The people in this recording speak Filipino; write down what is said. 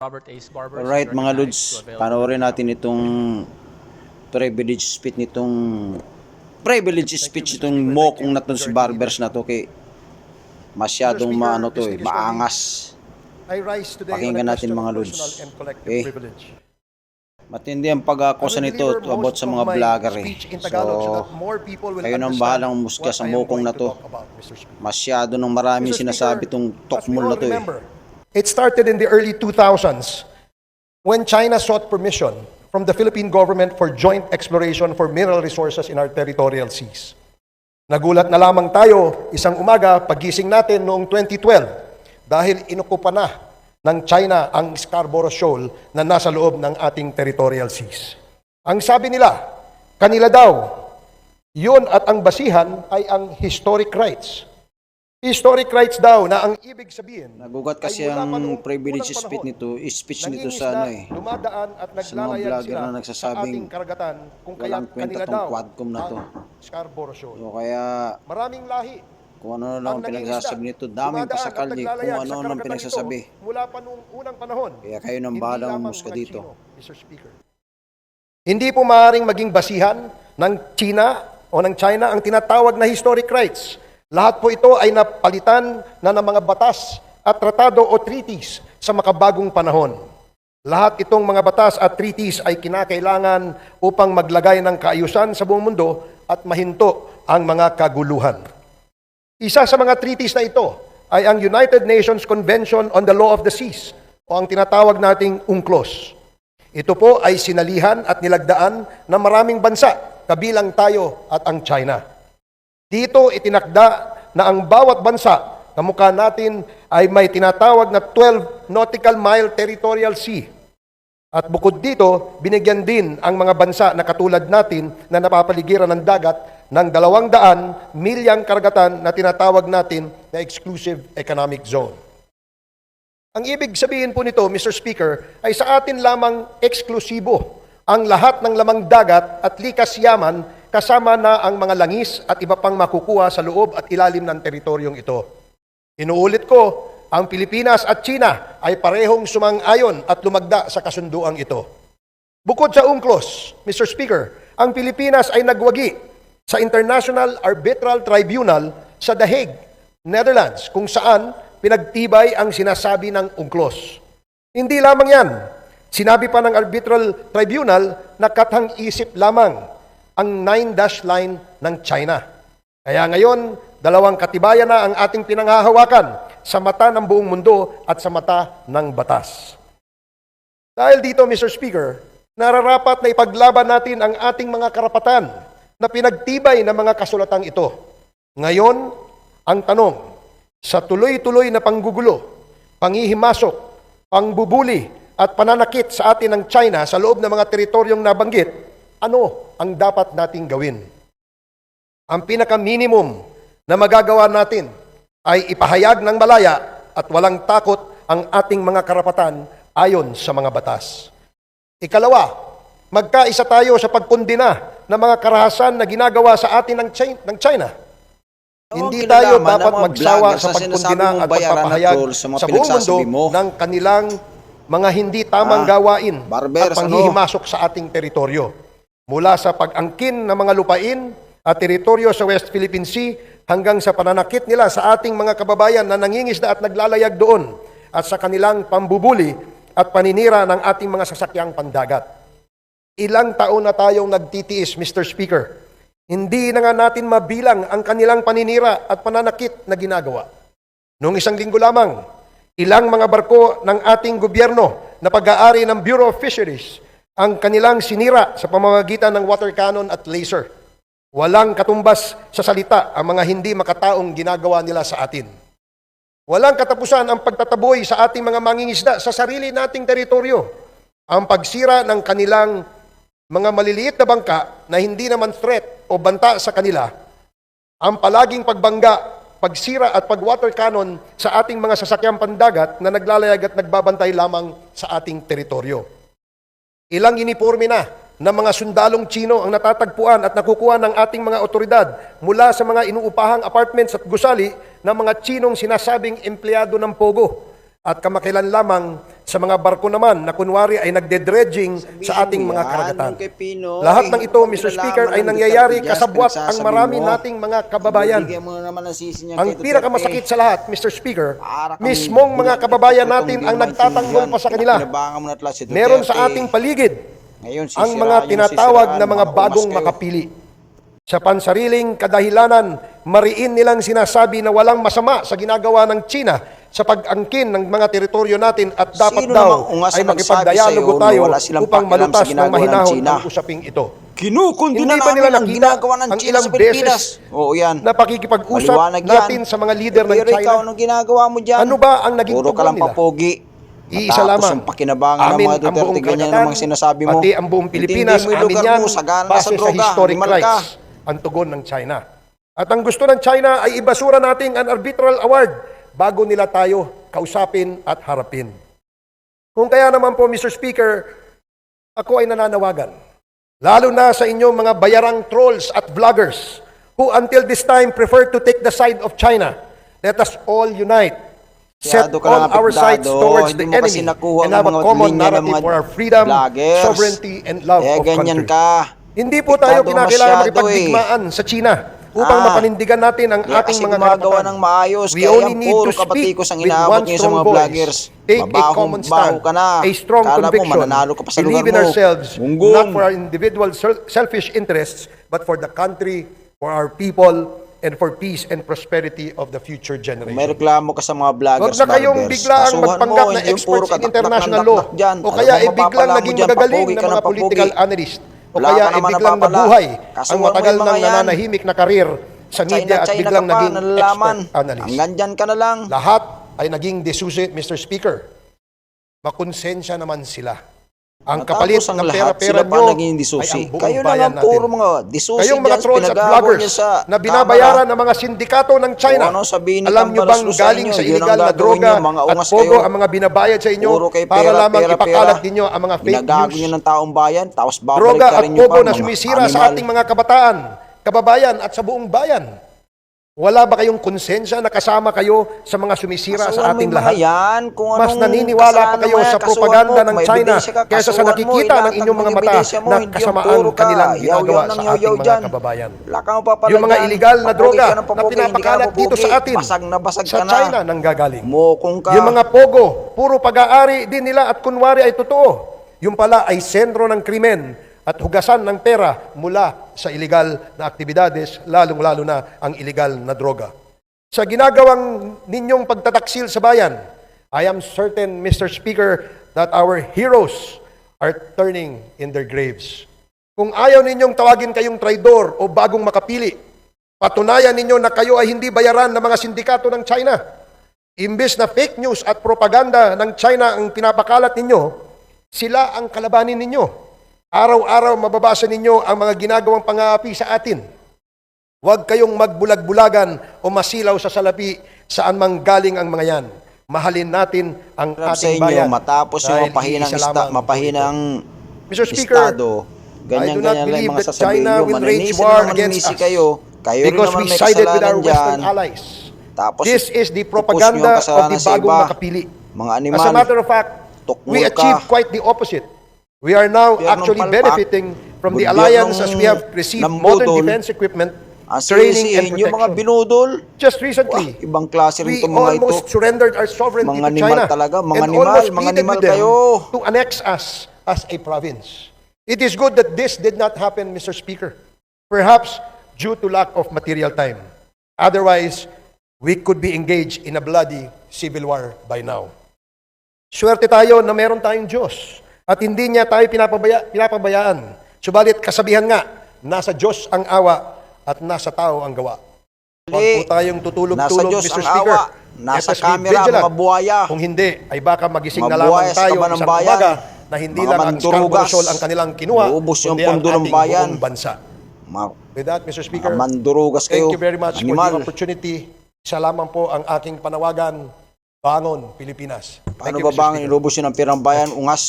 Robert Ace Barbers. Alright mga Lods, panoorin natin itong privilege speech nitong mokong na to si Barbers na to kay masyadong maangas. Pakinggan natin mga Lods. Okay. Matindi ang pag-akusa nito about sa mga vlogger eh. So, kayo nang bahalang umusga sa mokong na to. Masyado nang maraming sinasabi itong tokmol na to eh. It started in the early 2000s when China sought permission from the Philippine government for joint exploration for mineral resources in our territorial seas. Nagulat na lamang tayo isang umaga paggising natin noong 2012 dahil inukupa na ng China ang Scarborough Shoal na nasa loob ng ating territorial seas. Ang sabi nila, kanila daw, yun at ang basihan ay ang historic rights. Historic rights daw na ang ibig sabihin. Nagugat kasi ang privilege speech nito sa dumadaan at naglalayag sila na nagsasabing sa ating karagatan kung kaya kanila daw quadcom na to. Scarborough Shoal. So kaya Maraming lahi. kung ano lang ang pinagsasabi nito, daming pasakal niya kung ano ang pinagsasabi. Mula pa noong unang panahon. Kaya kayo nang bahalang umusga dito. Mr. Speaker. Hindi po maaaring maging basihan ng China o ng China ang tinatawag na historic rights. Lahat po ito ay napalitan na ng mga batas at tratado o treaties sa makabagong panahon. Lahat itong mga batas at treaties ay kinakailangan upang maglagay ng kaayusan sa buong mundo at mahinto ang mga kaguluhan. Isa sa mga treaties na ito ay ang United Nations Convention on the Law of the Seas o ang tinatawag nating UNCLOS. Ito po ay sinalihan at nilagdaan ng maraming bansa, kabilang tayo at ang China. Dito itinakda na ang bawat bansa, kamukha natin, ay may tinatawag na 12 nautical mile territorial sea. At bukod dito, binigyan din ang mga bansa na katulad natin na napapaligiran ng dagat ng 200 milyang karagatan na tinatawag natin na exclusive economic zone. Ang ibig sabihin po nito, Mr. Speaker, ay sa atin lamang eksklusibo ang lahat ng lamang dagat at likas yaman kasama na ang mga langis at iba pang makukuha sa loob at ilalim ng teritoryong ito. Inuulit ko, ang Pilipinas at China ay parehong sumang-ayon at lumagda sa kasunduang ito. Bukod sa UNCLOS, Mr. Speaker, ang Pilipinas ay nagwagi sa International Arbitral Tribunal sa The Hague, Netherlands, kung saan pinagtibay ang sinasabi ng UNCLOS. Hindi lamang yan. Sinabi pa ng Arbitral Tribunal na kathang-isip lamang ang 9-dash line ng China. Kaya ngayon, dalawang katibayan na ang ating pinanghahawakan sa mata ng buong mundo at sa mata ng batas. Dahil dito, Mr. Speaker, nararapat na ipaglaban natin ang ating mga karapatan na pinagtibay ng mga kasulatang ito. Ngayon, ang tanong, sa tuloy-tuloy na panggugulo, panghihimasok, pangbubuli at pananakit sa atin ng China sa loob ng mga teritoryong nabanggit, ano ang dapat nating gawin? Ang pinaka-minimum na magagawa natin ay ipahayag ng malaya at walang takot ang ating mga karapatan ayon sa mga batas. Ikalawa, magkaisa tayo sa pagkondena ng mga karahasan na ginagawa sa atin ng China. Hindi tayo dapat magsawa sa pagkondena at pagpapahayag sa buong mundo ng kanilang mga hindi tamang gawain at panghihimasok sa ating teritoryo. Mula sa pag-angkin ng mga lupain at teritoryo sa West Philippine Sea hanggang sa pananakit nila sa ating mga kababayan na nangingisda at naglalayag doon at sa kanilang pambubuli at paninira ng ating mga sasakyang pandagat. Ilang taon na tayong nagtitiis, Mr. Speaker. Hindi na nga natin mabilang ang kanilang paninira at pananakit na ginagawa. Noong isang linggo lamang, ilang mga barko ng ating gobyerno na pag-aari ng Bureau of Fisheries ang kanilang sinira sa pamamagitan ng water cannon at laser. Walang katumbas sa salita ang mga hindi makataong ginagawa nila sa atin. Walang katapusan ang pagtataboy sa ating mga mangingisda sa sarili nating teritoryo. Ang pagsira ng kanilang mga maliliit na bangka na hindi naman threat o banta sa kanila, ang palaging pagbangga, pagsira at pag-water cannon sa ating mga sasakyang pandagat na naglalayag at nagbabantay lamang sa ating teritoryo. Ilang uniforme na ng mga sundalong Chino ang natatagpuan at nakukuha ng ating mga otoridad mula sa mga inuupahang apartments at gusali ng mga Chinong sinasabing empleyado ng Pogo. at kamakailan lamang sa mga barko naman na kunwari ay nagde-dredging sa ating mga karagatan. Lahat ng ito, Mr. Speaker, ay nangyayari kasabwat ang marami nating mga kababayan. Ang pinakamasakit sa lahat, Mr. Speaker, mismong mga kababayan natin ang nagtatanggol pa sa kanila. Meron sa ating paligid ang mga tinatawag na mga bagong makapili. Sa pansariling kadahilanan, mariin nilang sinasabi na walang masama sa ginagawa ng China sa pag-angkin ng mga teritoryo natin at dapat daw ay makipagdialogo tayo upang malutas ng mahinahon ang usaping ito. Kinukundi na Hindi ba namin nila ang nakita ginagawa ng ang China ilang sa Pilipinas? beses Oo, yan. na pakikipag-usap Maliwanag yan. natin sa mga leader ng Pero ikaw, China? anong ginagawa mo dyan? Ano ba ang naging Puro ka tugon lang nila? papogi. Iisa Matapos lamang. yung pakinabangan ng Amin mga ang buong Duterte, ganyan karagatan, namang sinasabi mo. pati ang buong Pilipinas, Intindi mo yung amin lugar yan, mo, sagana ka base sa sa droga, historic animal ka. rights, ang tugon ng China. At ang gusto ng China ay ibasura natin ang arbitral award bago nila tayo kausapin at harapin. Kung kaya naman po, Mr. Speaker, ako ay nananawagan, lalo na sa inyong mga bayarang trolls at vloggers who until this time prefer to take the side of China. Let us all unite. Set Masyado ka all lang our sides apektado. towards the Hindi mo kasi enemy nakuha and ang have a mga common linya ng narrative mga for our freedom, vloggers. sovereignty, and love of ganyan country. ka. Hindi po tayo Apektado kinakailangan masyado makipagdigmaan sa China upang mapanindigan natin ang Kaya ating kasi mga gumagawa karapatan. ng maayos. We Kaya only yan, need puro to speak kabatikos ang with inaabot one niyo sa strong mga voice. vloggers. Take a Mabahong common baho stand, ka na. a strong Kala mo, conviction, mananalo ka pa sa believe lugar in mo. ourselves, Gunggong. not for our individual selfish interests, but for the country, for our people, and for peace and prosperity of the future May generation. reklamo ka sa mga vloggers, Huwag na kayong barbers. biglaang Kasuhan magpanggap mo, na yung puro experts in kadakdak international ng law dakdak dyan. o kaya Alam mo, biglang mapapala mo naging dyan, magagaling papogi na ka mga ng political papogi. analyst o Wala kaya ka naman biglang napapala. nabuhay Kasuhan ang mo matagal yung nang mga yan. nananahimik na karir sa media at China biglang ka pa, naging nalalaman. expert analyst. Hanggang dyan ka na lang. Lahat ay naging desusi, Mr. Speaker. Makonsensya naman sila. Ang kapalit Matapos ang ng lahat, pera-pera sila pa nyo naging ay disusi. ang buong Kayo lang bayan ang puro natin. mga disusi Kayong mga dyan, trolls at pinagagawa vloggers niyo sa na binabayaran ng mga sindikato ng China. Kung ano sabihin ni Alam nyo bang Tambaluslos sa galing inyo, sa yun ang illegal na gagawin droga niyo, mga at ungas pogo kayo. ang mga binabayad sa inyo Puro kay para pera, lamang pera, ipakalat pera. ninyo ang mga fake Ginagago news. niyo ng taong bayan, tapos babalik Droga ka at rin niyo pogo pa, na mga sumisira sa animal. ating mga kabataan, kababayan at sa buong bayan. Wala ba kayong konsensya na kasama kayo sa mga sumisira Kasuhan sa mo ating yung mga lahat? yan, kung Mas anong naniniwala pa kasalanan kayo mo yan, sa kasuhan propaganda mo. ng May China ebidensya ka, kaysa sa kasuhan mo, nakikita ng ilatag inyong mo mga yung mata ebidensya mo, na hindi yung kasamaan puro ka. kanilang Yaw-yaw ginagawa ng sa yaw-yaw ating mga dyan. kababayan. Wala kang mapapala Yung mga dyan. illegal na Papogi droga ka ng na papogi, hindi ka pinapakalat dito papogi. sa atin, Basag na basag sa ka na. China nanggagaling. Mokong ka. Yung mga pogo, puro pag-aari din nila at kunwari ay totoo. Yung pala ay sentro ng krimen at hugasan ng pera mula sa illegal na aktibidades, lalong-lalo na ang illegal na droga. Sa ginagawang ninyong pagtataksil sa bayan, I am certain, Mr. Speaker, that our heroes are turning in their graves. Kung ayaw ninyong tawagin kayong traidor o bagong makapili, patunayan ninyo na kayo ay hindi bayaran ng mga sindikato ng China. Imbes na fake news at propaganda ng China ang pinapakalat ninyo, sila ang kalabanin ninyo. Araw-araw mababasa ninyo ang mga ginagawang pang-aapi sa atin. Huwag kayong magbulag-bulagan o masilaw sa salapi saan mang galing ang mga yan. Mahalin natin ang Sa ating inyo, bayan. matapos dahil yung mapahinang, iisa lamang mapahinang Mr. Speaker, estado, I do not ganyan-ganyan lang believe yung mga that sasabihin China nyo. will wage Maninisi war naman against ninisi us kayo. Kayo rin because naman we may sided with our kasalanan Western dyan. allies. Tapos, This is the pupus nyo propaganda ang of kasalanan the sa bagong iba. makapili. Mga animal. As a matter of fact, we Tukmul ka. achieved quite the opposite. We are now Gobyernong actually palpak. benefiting from the Gobyernong alliance as we have received modern nambudol. defense equipment, Ang training, and sisihin yung mga protection. binudol. Just recently, Wah, ibang klase rin we itong mga ito. almost surrendered our sovereignty Mga to animal China talaga, mga and animal, almost mga pleaded animal with them kayo. to annex us as a province. It is good that this did not happen, Mr. Speaker. Perhaps due to lack of material time. Otherwise, we could be engaged in a bloody civil war by now. Swerte tayo na meron tayong Diyos at hindi niya tayo pinapabayaan. Subalit kasabihan nga, nasa Diyos ang awa at nasa tao ang gawa. Huwag po tayong Nasa tutulog-tulog, Diyos Mr. ang Speaker. awa. Nasa Let us be camera, vigilant. mga buhaya. Kung hindi, ay baka magising Mga na lamang buhaya sa tayo kaban ng isang bayan. umaga na hindi Mga lang ang mandurugas. Scarborough ang kanilang kinuha, Uubos yung kundi ang pundo ng ating bayan. buong bansa. Mga, With that, Mr. Speaker, mga mandurugas kayo. thank you very much for Animal. the opportunity. Isa lamang po ang aking panawagan, Bangon, Pilipinas. Thank Paano you, ba Mr. bang Speaker. inubos yun ng pirang bayan? Ungas.